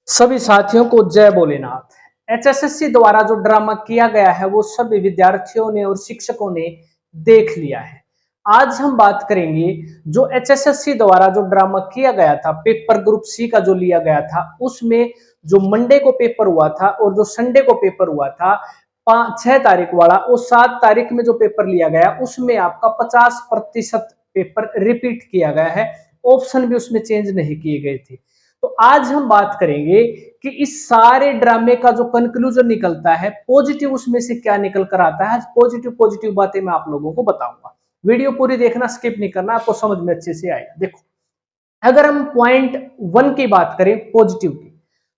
सभी साथियों को जय भोलेनाथ। एचएसएससी द्वारा जो ड्रामा किया गया है वो सभी विद्यार्थियों ने और शिक्षकों ने देख लिया है। आज हम बात करेंगे जो एचएसएससी द्वारा जो ड्रामा किया गया था, पेपर ग्रुप सी का जो लिया गया था, उसमें जो मंडे को पेपर हुआ था और जो संडे को पेपर हुआ था 6 तारीख वाला, और 7 तारीख में जो पेपर लिया गया उसमें आपका 50% पेपर रिपीट किया गया है। ऑप्शन भी उसमें चेंज नहीं किए गए थे। तो आज हम बात करेंगे कि इस सारे ड्रामे का जो कंक्लूजन निकलता है, पॉजिटिव उसमें से क्या निकल कर आता है। पॉजिटिव पॉजिटिव बातें मैं आप लोगों को बताऊंगा। वीडियो पूरी देखना, स्किप नहीं करना, आपको समझ में अच्छे से आएगा। देखो, अगर हम पॉइंट 1 की बात करें पॉजिटिव की,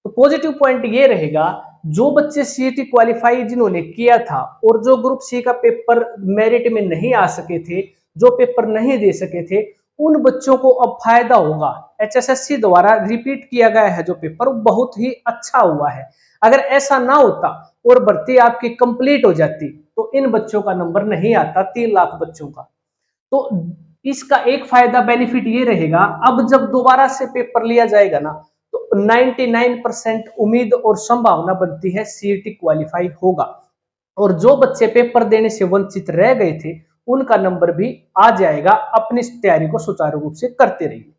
तो पॉजिटिव पॉइंट ये रहेगा, जो बच्चे सीईटी क्वालिफाई जिन्होंने किया था और जो ग्रुप सी का पेपर मेरिट में नहीं आ सके थे, जो पेपर नहीं दे सके थे, उन बच्चों को अब फायदा होगा। एचएसएससी द्वारा रिपीट किया गया है जो पेपर, बहुत ही अच्छा हुआ है। अगर ऐसा ना होता और भर्ती आपकी कंप्लीट हो जाती तो इन बच्चों का नंबर नहीं आता, 3 लाख बच्चों का। तो इसका एक फायदा बेनिफिट ये रहेगा, अब जब दोबारा से पेपर लिया जाएगा ना, तो 99% उम्मीद और संभावना बनती है सीईटी क्वालिफाई होगा। और जो बच्चे पेपर देने से वंचित रह गए थे उनका नंबर भी आ जाएगा। अपनी तैयारी को सुचारू रूप से करते रहिए।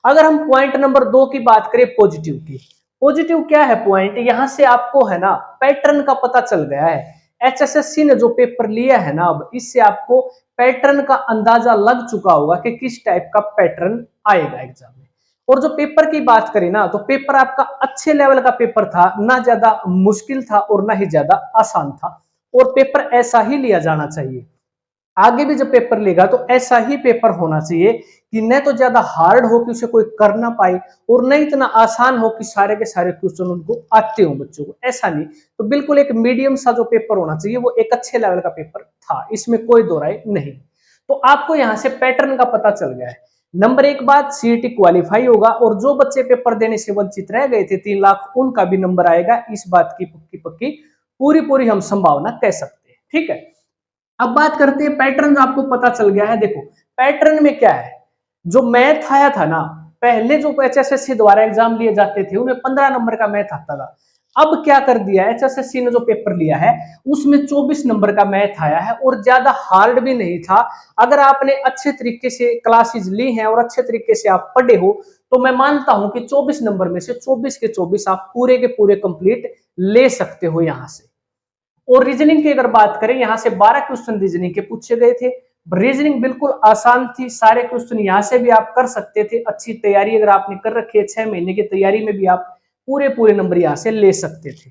अगर हम पॉइंट नंबर 2 की बात करें पॉजिटिव की, पॉजिटिव क्या है पॉइंट, यहां से आपको है ना पैटर्न का पता चल गया है। एचएसएससी ने जो पेपर लिया है ना, अब इससे आपको पैटर्न का अंदाजा लग चुका होगा कि किस टाइप का पैटर्न आएगा एग्जाम में। और जो पेपर की बात करें ना, तो पेपर आपका अच्छे लेवल का पेपर था, ना ज्यादा मुश्किल था और ना ही ज्यादा आसान था। और पेपर ऐसा ही लिया जाना चाहिए। आगे भी जब पेपर लेगा तो ऐसा ही पेपर होना चाहिए कि न तो ज्यादा हार्ड हो कि उसे कोई कर ना पाए, और न इतना आसान हो कि सारे के सारे क्वेश्चन उनको आते हो बच्चों को, ऐसा नहीं। तो बिल्कुल एक मीडियम सा जो पेपर होना चाहिए, वो एक अच्छे लेवल का पेपर था, इसमें कोई दो राय नहीं। तो आपको यहाँ से पैटर्न का पता चल गया है। नंबर 1 बात, सीईटी क्वालिफाई होगा और जो बच्चे पेपर देने से वंचित रह गए थे 3 लाख, उनका भी नंबर आएगा। इस बात की पक्की पक्की पूरी पूरी हम संभावना कह सकते हैं। ठीक है, अब बात करते हैं पैटर्न। आपको पता चल गया है। देखो, पैटर्न में क्या है, जो मैथ आया था ना, पहले जो एचएसएससी द्वारा एग्जाम लिए जाते थे उनमें 15 नंबर का मैथ आता था। अब क्या कर दिया है, एचएसएससी ने जो पेपर लिया है उसमें 24 नंबर का मैथ आया है, और ज्यादा हार्ड भी नहीं था। अगर आपने अच्छे तरीके से क्लासेस ली हैं और अच्छे तरीके से आप पढ़े हो, तो मैं मानता हूं कि 24 नंबर में से 24 के 24 आप पूरे के पूरे कंप्लीट ले सकते हो यहां से। और रीजनिंग की अगर बात करें, यहां से 12 क्वेश्चन रीजनिंग के पूछे गए थे। रीजनिंग बिल्कुल आसान थी, सारे क्वेश्चन यहां से भी आप कर सकते थे। अच्छी तैयारी अगर आपने कर रखी है, 6 महीने की तैयारी में भी आप पूरे पूरे नंबर यहां से ले सकते थे।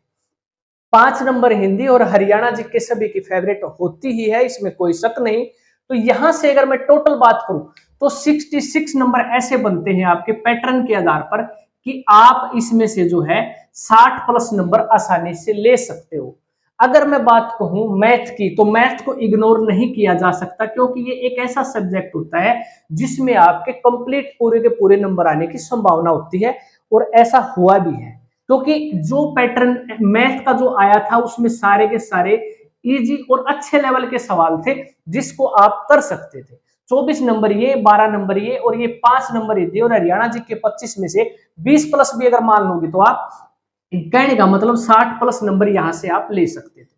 5 नंबर हिंदी और हरियाणा जीके सभी की फेवरेट होती ही है, इसमें कोई शक नहीं। तो यहां से अगर मैं टोटल बात करूं तो 66 नंबर ऐसे बनते हैं आपके पैटर्न के आधार पर कि आप इसमें से जो है 60 प्लस नंबर आसानी से ले सकते हो। अगर मैं बात कहूं मैथ की, तो मैथ को इग्नोर नहीं किया जा सकता, क्योंकि ये एक ऐसा सब्जेक्ट होता है जिसमें आपके कंप्लीट पूरे के पूरे नंबर आने की संभावना होती है। और ऐसा हुआ भी है, क्योंकि जो पैटर्न मैथ का जो आया था उसमें सारे के सारे इजी और अच्छे लेवल के सवाल थे जिसको आप कर सकते थे। 24 नंबर ये, 12 नंबर ये, और ये 5 नंबर ये, और हरियाणा जी के 25 में से 20 प्लस भी अगर मान लोगे तो आप, कहने का मतलब 60 प्लस नंबर यहां से आप ले सकते थे।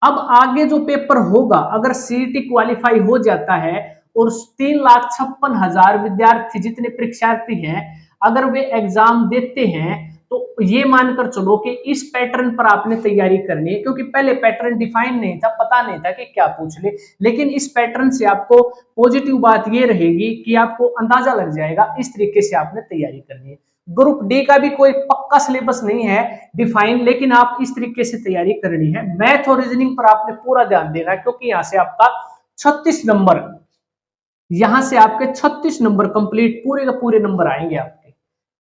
अब आगे जो पेपर होगा, अगर सीईटी क्वालिफाई हो जाता है और 3,56,000 विद्यार्थी जितने परीक्षार्थी हैं, अगर वे एग्जाम देते हैं, तो ये मानकर चलो कि इस पैटर्न पर आपने तैयारी करनी है, क्योंकि पहले पैटर्न डिफाइन नहीं था, पता नहीं था कि क्या पूछ ले। लेकिन इस पैटर्न से आपको पॉजिटिव बात ये रहेगी कि आपको अंदाजा लग जाएगा, इस तरीके से आपने तैयारी करनी है। ग्रुप डी का भी कोई पक्का सिलेबस नहीं है डिफाइन, लेकिन आप इस तरीके से तैयारी करनी है। मैथ और रीजनिंग पर आपने पूरा ध्यान देना है, क्योंकि यहां से आपका 36 नंबर, यहां से आपके 36 नंबर कंप्लीट पूरे के पूरे नंबर आएंगे आपके।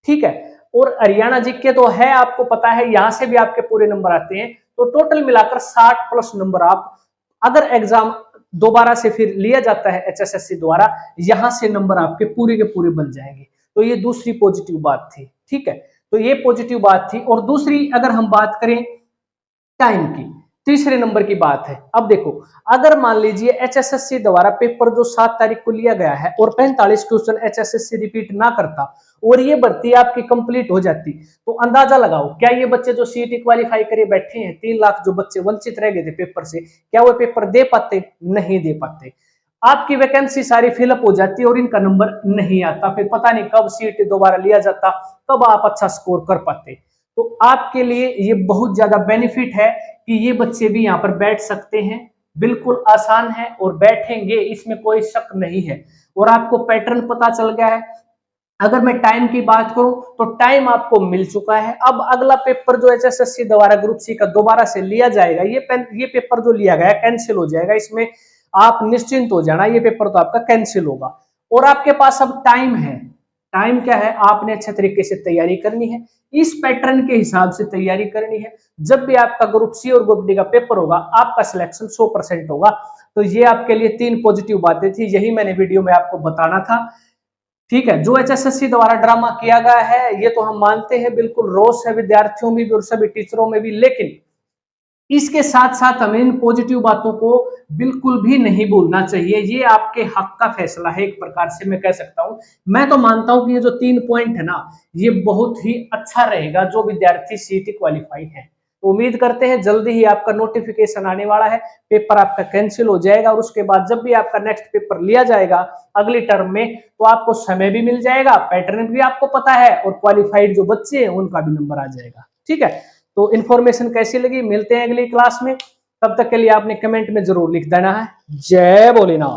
ठीक है, और हरियाणा जीके तो है, आपको पता है, यहां से भी आपके पूरे नंबर आते हैं। तो टोटल मिलाकर 60 प्लस नंबर आप, अगर एग्जाम दोबारा से फिर लिया जाता है एचएसएससी द्वारा, यहां से नंबर आपके पूरे के पूरे बन जाएंगे। तो ये दूसरी पॉजिटिव बात थी। ठीक है, तो ये पॉजिटिव बात थी। और दूसरी अगर हम बात करें टाइम की, तीसरे नंबर की बात है, अब देखो, अगर मान लीजिए एचएसएससी द्वारा पेपर जो 7 तारीख को लिया गया है और 45 क्वेश्चन एचएसएससी रिपीट ना करता और ये भर्ती आपकी कंप्लीट हो जाती, तो अंदाजा लगाओ क्या ये बच्चे जो सीईटी क्वालिफाई करे बैठे हैं, 3 लाख जो बच्चे वंचित रह गए थे पेपर से, क्या वो पेपर दे पाते? नहीं दे पाते। आपकी वैकेंसी सारी फिलअप हो जाती और इनका नंबर नहीं आता, फिर पता नहीं कब सीईटी दोबारा लिया जाता, कब आप अच्छा स्कोर कर पाते। तो आपके लिए ये बहुत ज्यादा बेनिफिट है कि ये बच्चे भी यहाँ पर बैठ सकते हैं, बिल्कुल आसान है और बैठेंगे, इसमें कोई शक नहीं है। और आपको पैटर्न पता चल गया है। अगर मैं टाइम की बात करूं तो टाइम आपको मिल चुका है। अब अगला पेपर जो एचएसएससी द्वारा ग्रुप सी का दोबारा से लिया जाएगा, ये पेपर जो लिया गया कैंसिल हो जाएगा, इसमें आप निश्चिंत हो जाना, ये पेपर तो आपका कैंसिल होगा। और आपके पास अब टाइम है। टाइम क्या है, आपने अच्छे तरीके से तैयारी करनी है, इस पैटर्न के हिसाब से तैयारी करनी है। जब भी आपका ग्रुप सी और ग्रुप डी का पेपर होगा, आपका सिलेक्शन 100% होगा। तो ये आपके लिए 3 पॉजिटिव बातें थी, यही मैंने वीडियो में आपको बताना था। ठीक है, जो एचएसएससी द्वारा ड्रामा किया गया है, ये तो हम मानते हैं, बिल्कुल रोष है विद्यार्थियों में भी और सभी टीचरों में भी, लेकिन इसके साथ साथ हमें इन पॉजिटिव बातों को बिल्कुल भी नहीं भूलना चाहिए। ये आपके हक का फैसला है, एक प्रकार से मैं कह सकता हूं। मैं तो मानता हूं कि ये जो 3 पॉइंट है ना, ये बहुत ही अच्छा रहेगा जो विद्यार्थी सीईटी क्वालिफाई है। तो उम्मीद करते हैं जल्दी ही आपका नोटिफिकेशन आने वाला है, पेपर आपका कैंसिल हो जाएगा और उसके बाद जब भी आपका नेक्स्ट पेपर लिया जाएगा अगली टर्म में, तो आपको समय भी मिल जाएगा, पैटर्न भी आपको पता है और क्वालिफाइड जो बच्चे हैं उनका भी नंबर आ जाएगा। ठीक है, तो इन्फॉर्मेशन कैसी लगी, मिलते हैं अगली क्लास में। तब तक के लिए आपने कमेंट में जरूर लिख देना है। जय भोलेनाथ।